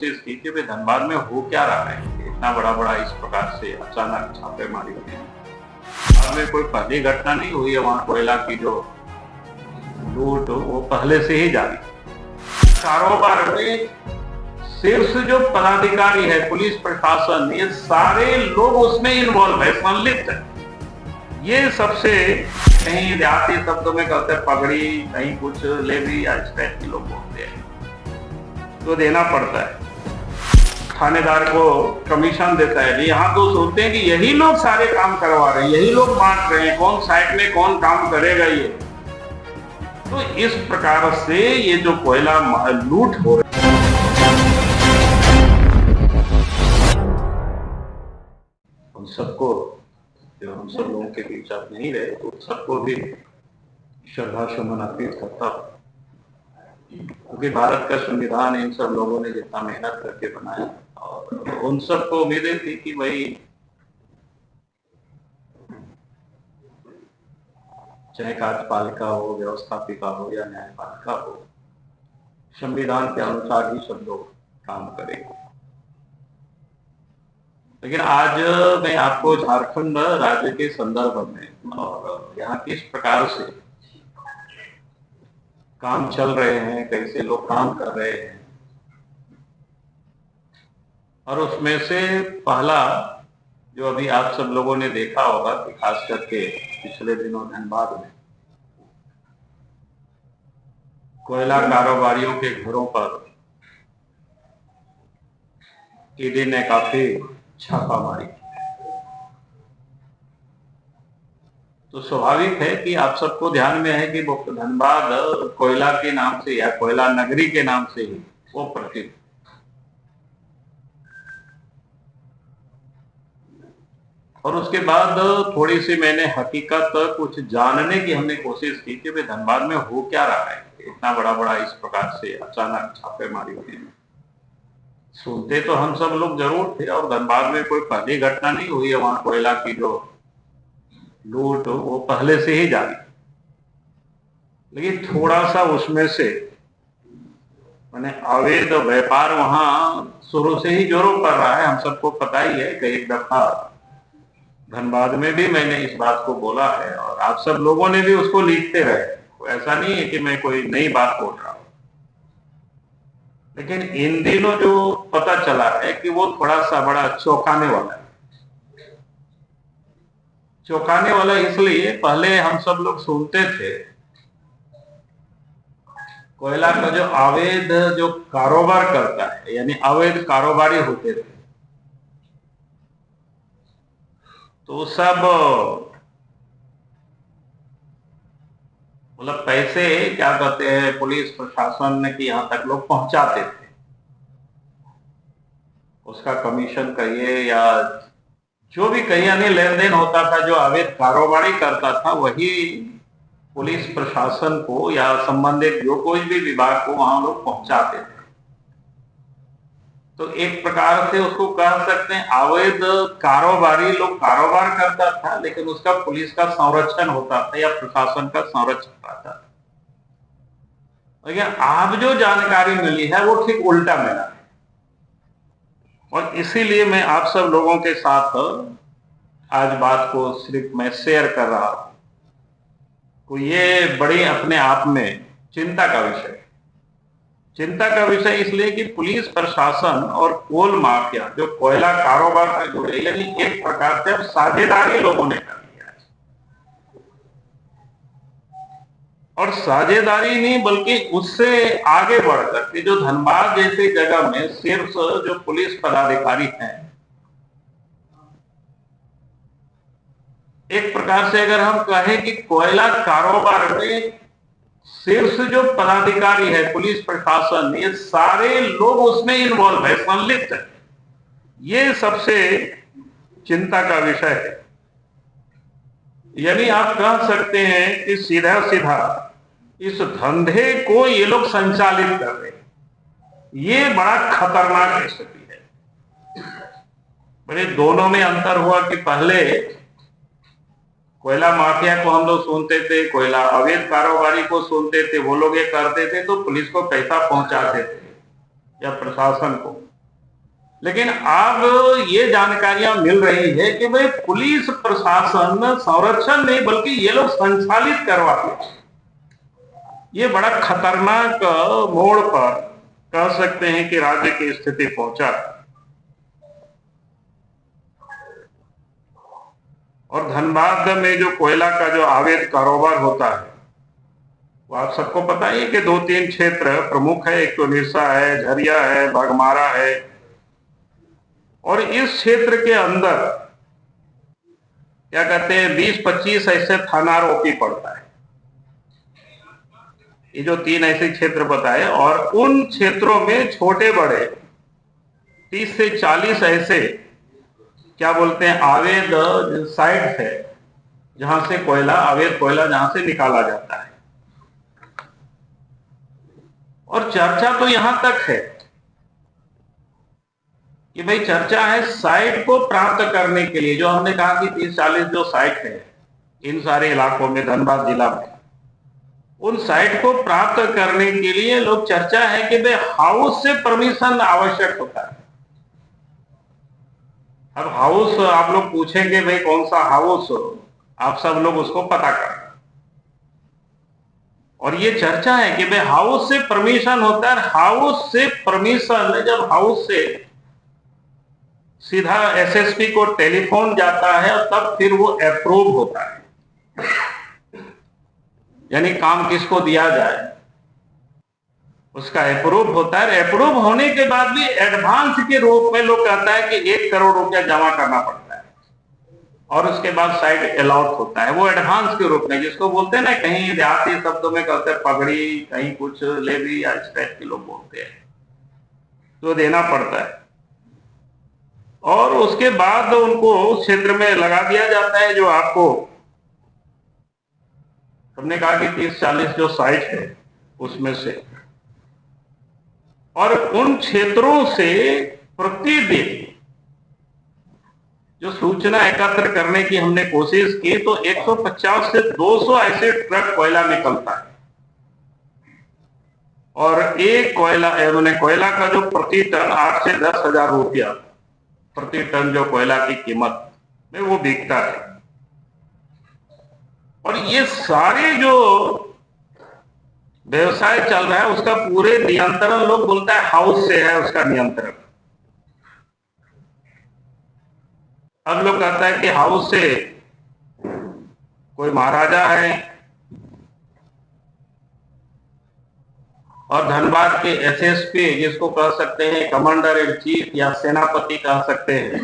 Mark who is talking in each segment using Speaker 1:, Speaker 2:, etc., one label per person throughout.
Speaker 1: कोशिश की कि भाई धनबाद में हो क्या रहा है, इतना बड़ा बड़ा इस प्रकार से अचानक छापेमारी हुई है। धनबाद में कोई पहली घटना नहीं हुई है, वहाँ कोयला की जो लूट वो पहले से ही जारी। कारोबार में सिर्फ जो पदाधिकारी है, पुलिस प्रशासन, ये सारे लोग उसमें इन्वॉल्व है, संलिप्त है। ये सबसे कहीं देहाती शब्दों में कहते हैं पगड़ी, कहीं कुछ लेवी या इस टाइप के लोग बोलते हैं, तो देना पड़ता है। थानेदार को कमीशन देता है। यहाँ तो सोचते हैं कि यही लोग सारे काम करवा रहे हैं, यही लोग बांट रहे हैं, कौन साइड में कौन काम करेगा ये। तो इस प्रकार से ये जो कोयला लूट हो रही है, हम सबको, जो हम सब लोगों के बीच आप नहीं रहे, तो सबको भी श्रद्धा सुमन अर्पित करता हूं, क्योंकि भारत का संविधान इन सब लोगों ने जितना मेहनत करके बनाया, और उन सबको उम्मीदें थी कि भाई चाहे कार्यपालिका हो, व्यवस्थापिका हो या न्यायपालिका हो, संविधान के अनुसार ही सब लोग काम करेंगे। लेकिन आज मैं आपको झारखंड राज्य के संदर्भ में और यहाँ किस प्रकार से काम चल रहे हैं, कैसे लोग काम कर रहे हैं, और उसमें से पहला जो अभी आप सब लोगों ने देखा होगा कि खास करके पिछले दिनों धनबाद में कोयला कारोबारियों के घरों पर ईडी ने काफी छापा मारी। तो स्वाभाविक है कि आप सबको ध्यान में है कि वो धनबाद कोयला के नाम से या कोयला नगरी के नाम से ही वो प्रसिद्ध। और उसके बाद थोड़ी सी मैंने हकीकत कुछ जानने की हमने कोशिश की कि भाई धनबाद में हो क्या रहा है, इतना बड़ा बड़ा इस प्रकार से अचानक छापेमारी हुई है। सुनते तो हम सब लोग जरूर थे, और धनबाद में कोई पहली घटना नहीं हुई है, वहां कोयला की जो लूट वो पहले से ही जारी। लेकिन थोड़ा सा उसमें से मैंने अवैध व्यापार वहां शुरू से ही जोरों पर रहा है, हम सबको पता ही है कि एक दफा धनबाद में भी मैंने इस बात को बोला है, और आप सब लोगों ने भी उसको लिखते रहे। ऐसा नहीं है कि मैं कोई नई बात बोल रहा हूं, लेकिन इन दिनों जो पता चला है कि वो थोड़ा सा बड़ा चौंकाने वाला है। चौंकाने वाला इसलिए, पहले हम सब लोग सुनते थे कोयला का जो अवैध जो कारोबार करता है, यानी अवैध कारोबारी होते थे, तो सब मतलब पैसे क्या कहते हैं, पुलिस प्रशासन की यहां तक लोग पहुंचाते थे। उसका कमीशन कहिए या जो भी कहीं यानी लेन देन होता था, जो अवैध कारोबारी करता था, वही पुलिस प्रशासन को या संबंधित जो कोई भी विभाग को वहां लोग पहुंचाते थे। तो एक प्रकार से उसको कह सकते हैं अवैध कारोबारी लोग कारोबार करता था, लेकिन उसका पुलिस का संरक्षण होता था या प्रशासन का संरक्षण रहता था। लेकिन आज जो जानकारी मिली है वो ठीक उल्टा मिला है, और इसीलिए मैं आप सब लोगों के साथ आज बात को सिर्फ मैं शेयर कर रहा हूं। तो ये बड़ी अपने आप में चिंता का विषय है। चिंता का विषय इसलिए कि पुलिस प्रशासन और कोल माफिया जो कोयला कारोबार से जुड़े, यानी एक प्रकार से अब साझेदारी लोगों ने कर लिया है। और साझेदारी नहीं बल्कि उससे आगे बढ़कर के जो धनबाद जैसी जगह में सिर्फ जो पुलिस पदाधिकारी हैं, एक प्रकार से अगर हम कहें कि कोयला कारोबार में सिर्फ जो पदाधिकारी है, पुलिस प्रशासन, ये सारे लोग उसमें इन्वॉल्व है, संलिप्त है। ये सबसे चिंता का विषय है। यानी आप कह सकते हैं कि सीधा सीधा इस धंधे को ये लोग संचालित कर रहे हैं। ये बड़ा खतरनाक स्थिति है। मेरे दोनों में अंतर हुआ कि पहले कोयला माफिया को हम लोग सुनते थे, कोयला अवैध कारोबारी को सुनते थे, वो लोग ये करते थे तो पुलिस को पैसा पहुंचाते थे या प्रशासन को। लेकिन अब ये जानकारियां मिल रही है कि भाई पुलिस प्रशासन संरक्षण नहीं बल्कि ये लोग संचालित करवाते हैं। ये बड़ा खतरनाक मोड़ पर कह सकते हैं कि राज्य की स्थिति पहुंचा। और धनबाद में जो कोयला का जो अवैध कारोबार होता है वो आप सबको पता ही है कि 2-3 क्षेत्र प्रमुख है। एक तो निरसा है, झरिया है, बाघमारा है। और इस क्षेत्र के अंदर क्या कहते हैं 20-25 ऐसे थाना आरोपी पड़ता है। ये जो 3 ऐसे क्षेत्र बताए और उन क्षेत्रों में छोटे बड़े 30 से 40 ऐसे क्या बोलते हैं अवैध साइट है जहां से कोयला अवैध कोयला जहां से निकाला जाता है। और चर्चा तो यहां तक है कि भाई चर्चा है साइट को प्राप्त करने के लिए, जो हमने कहा कि 30-40 जो साइट है इन सारे इलाकों में धनबाद जिला में, उन साइट को प्राप्त करने के लिए लोग चर्चा है कि भाई हाउस से परमिशन आवश्यक होता है। अब हाउस आप लोग पूछेंगे भाई कौन सा हाउस, आप सब लोग उसको पता कर। और ये चर्चा है कि भाई हाउस से परमिशन होता है। हाउस से परमिशन जब हाउस से सीधा एसएसपी को टेलीफोन जाता है और तब फिर वो अप्रूव होता है। यानी काम किसको दिया जाए उसका अप्रूव होता है। अप्रूव होने के बाद भी एडवांस के रूप में लोग कहता है कि 1 करोड़ रुपया जमा करना पड़ता है और उसके बाद साइट अलॉट होता है। वो एडवांस के रूप में, जिसको बोलते हैं ना, कहीं देहाती शब्दों में कहते हैं पगड़ी, कहीं कुछ लेवी या इस टाइप के लोग बोलते हैं, तो देना पड़ता है। और उसके बाद उनको क्षेत्र में लगा दिया जाता है। जो आपको हमने कहा कि 30-40 जो साइट है उसमें से, और उन क्षेत्रों से प्रतिदिन जो सूचना एकत्र करने की हमने कोशिश की तो 150 से 200 ऐसे ट्रक कोयला निकलता है। और एक कोयला मैंने कोयला का जो प्रति टन 8 से 10 हजार रुपया प्रति टन जो कोयला की कीमत में वो बिकता है। और ये सारे जो व्यवसाय चल रहा है उसका पूरे नियंत्रण, लोग बोलता है हाउस से है उसका नियंत्रण। अब लोग कहता है कि हाउस से कोई महाराजा है और धनबाद के एसएसपी, जिसको कह सकते हैं कमांडर इन चीफ या सेनापति कह सकते हैं,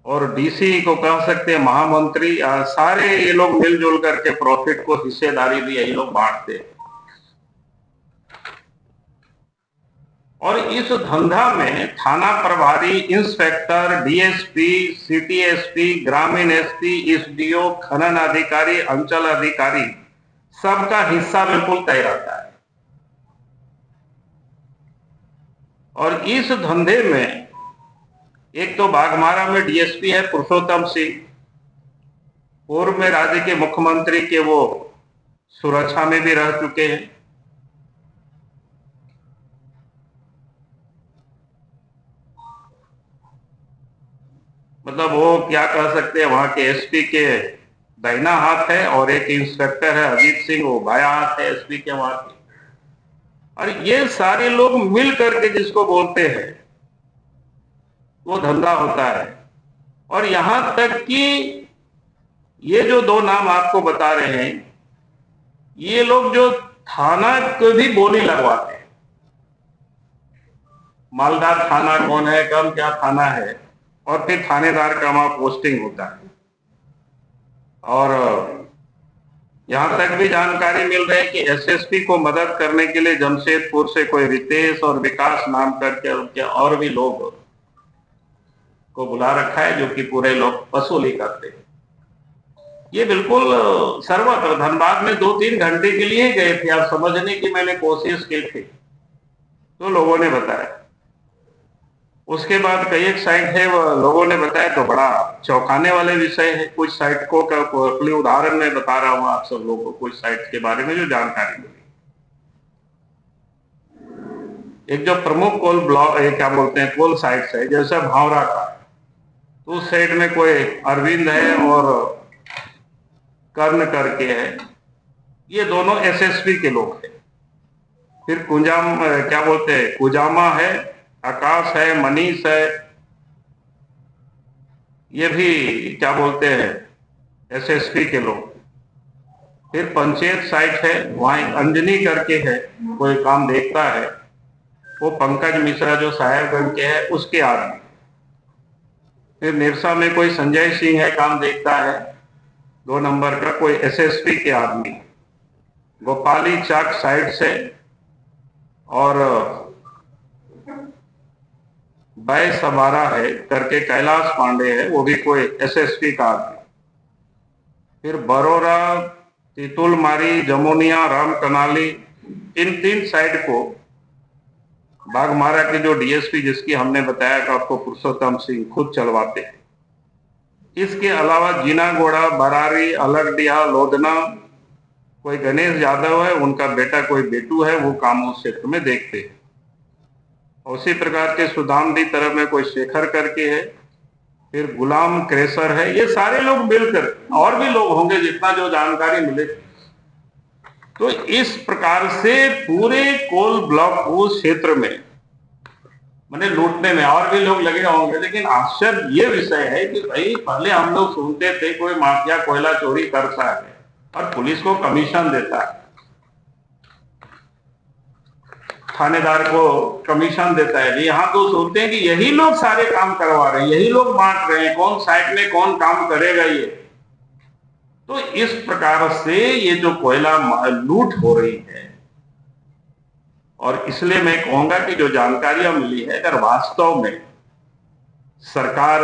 Speaker 1: और डीसी को कह सकते हैं महामंत्री, सारे ये लोग मिलजुल करके प्रॉफिट को हिस्सेदारी भी यही लोग बांटते हैं। और इस धंधा में थाना प्रभारी, इंस्पेक्टर, डीएसपी, सिटी एसपी, ग्रामीण एसपी, एसडीओ, खनन अधिकारी, अंचल अधिकारी, सबका हिस्सा बिल्कुल तय रहता है। और इस धंधे में एक तो बाघमारा में डीएसपी है पुरुषोत्तम सिंह, पूर्व में राज्य के मुख्यमंत्री के वो सुरक्षा में भी रह चुके हैं। मतलब वो क्या कह सकते हैं वहां के एसपी के दाहिना हाथ है, और एक इंस्पेक्टर है अजीत सिंह, वो बाया हाथ है एसपी के वहां के। और ये सारे लोग मिल करके जिसको बोलते हैं वो धंधा होता है। और यहां तक कि ये जो 2 नाम आपको बता रहे हैं, ये लोग जो थाना को भी बोली लगवाते हैं, मालदार थाना कौन है, कम क्या थाना है, और फिर थानेदार का वहां पोस्टिंग होता है। और यहां तक भी जानकारी मिल रही है कि एसएसपी को मदद करने के लिए जमशेदपुर से कोई रितेश और विकास नाम करके उनके और भी लोग को बुला रखा है, जो कि पूरे लोग वसूली करते हैं। ये बिल्कुल सर्वत्र धनबाद में 2-3 घंटे के लिए गए थे, आप समझने की मैंने कोशिश की थी तो लोगों ने बताया। उसके बाद कई एक साइट है वो लोगों ने बताया तो बड़ा चौंकाने वाले विषय है। कुछ साइट को अपने उदाहरण में बता रहा हूं आप सब लोगों को, कुछ साइट के बारे में जो जानकारी मिली। एक जो प्रमुख कोल ब्लॉक क्या बोलते हैं कोल साइट्स है, जैसे भावरा का, तो उस साइड में कोई अरविंद है और कर्ण करके है, ये दोनों एसएसपी के लोग हैं। फिर क्या बोलते हैं कुजामा है, आकाश है, मनीष है, ये भी क्या बोलते हैं एसएसपी के लोग। फिर पंचायत साइट है, वहां एक अंजनी करके है, कोई काम देखता है, वो पंकज मिश्रा जो साहेबगंज के है उसके आदमी। फिर निरसा में कोई संजय सिंह है, काम देखता है 2 नंबर का, कोई एसएसपी के आदमी। गोपाली चाक साइड से और बै सबारा है करके कैलाश पांडे है, वो भी कोई एसएसपी का आदमी। फिर बरोरा, तितुलमारी, जमुनिया, राम कनाली, इन 3 साइड को बाघमारा के जो डीएसपी जिसकी हमने बताया कि आपको पुरुषोत्तम सिंह खुद चलवाते हैं। इसके अलावा जीनागोड़ा, बरारी, अलगडिया, लोधना, कोई गणेश यादव है, उनका बेटा कोई बेटू है, वो काम उस क्षेत्र में देखते हैं। उसी प्रकार के सुदामदी तरफ में कोई शेखर करके है, फिर गुलाम क्रेसर है, ये सारे लोग मिलकर, और भी लोग होंगे जितना जो जानकारी मिले। तो इस प्रकार से पूरे कोल ब्लॉक उस क्षेत्र में मैंने लूटने में और भी लोग लगे होंगे। लेकिन आश्चर्य ये विषय है कि भाई पहले हम लोग सुनते थे कोई माफिया कोयला चोरी करता है और पुलिस को कमीशन देता है, थानेदार को कमीशन देता है। यहाँ तो सुनते हैं कि यही लोग सारे काम करवा रहे हैं, यही लोग बांट रहे हैं, कौन साइड में कौन काम करेगा ये। तो इस प्रकार से ये जो कोयला लूट हो रही है, और इसलिए मैं कहूंगा कि जो जानकारियां मिली है, अगर वास्तव में सरकार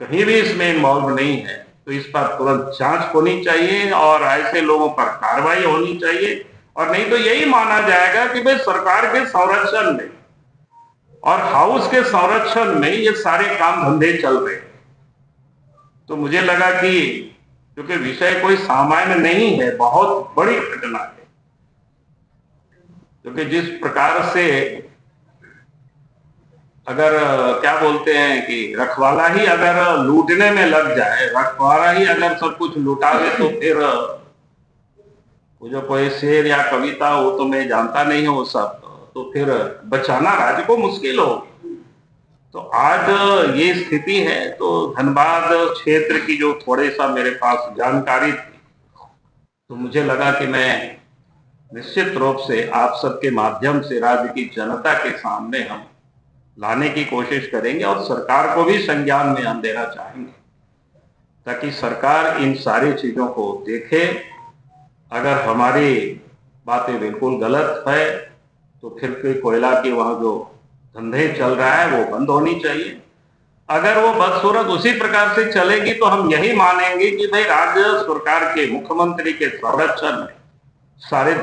Speaker 1: कहीं भी इसमें इन्वॉल्व नहीं है तो इस पर तुरंत जांच होनी चाहिए और ऐसे लोगों पर कार्रवाई होनी चाहिए। और नहीं तो यही माना जाएगा कि भाई सरकार के संरक्षण में और हाउस के संरक्षण में ये सारे काम धंधे चल रहे। तो मुझे लगा कि क्योंकि विषय कोई सामान्य नहीं है, बहुत बड़ी घटना है, क्योंकि जिस प्रकार से अगर क्या बोलते हैं कि रखवाला ही अगर लूटने में लग जाए, रखवाला ही अगर सब कुछ लुटा दे, तो फिर वो जो कोई शेर या कविता वो तो मैं जानता नहीं हूँ सब, तो फिर बचाना राज्य को मुश्किल हो। तो आज ये स्थिति है। तो धनबाद क्षेत्र की जो थोड़े सा मेरे पास जानकारी थी, तो मुझे लगा कि मैं निश्चित रूप से आप सबके माध्यम से राज्य की जनता के सामने हम लाने की कोशिश करेंगे और सरकार को भी संज्ञान में हम देना चाहेंगे, ताकि सरकार इन सारी चीजों को देखे। अगर हमारी बातें बिल्कुल गलत है तो फिर कोई कोयला की वहां जो धंधे चल रहा है वो बंद होनी चाहिए। अगर वो बदसूरत उसी प्रकार से चलेगी तो हम यही मानेंगे कि भाई राज्य सरकार के मुख्यमंत्री के संरक्षण में सारे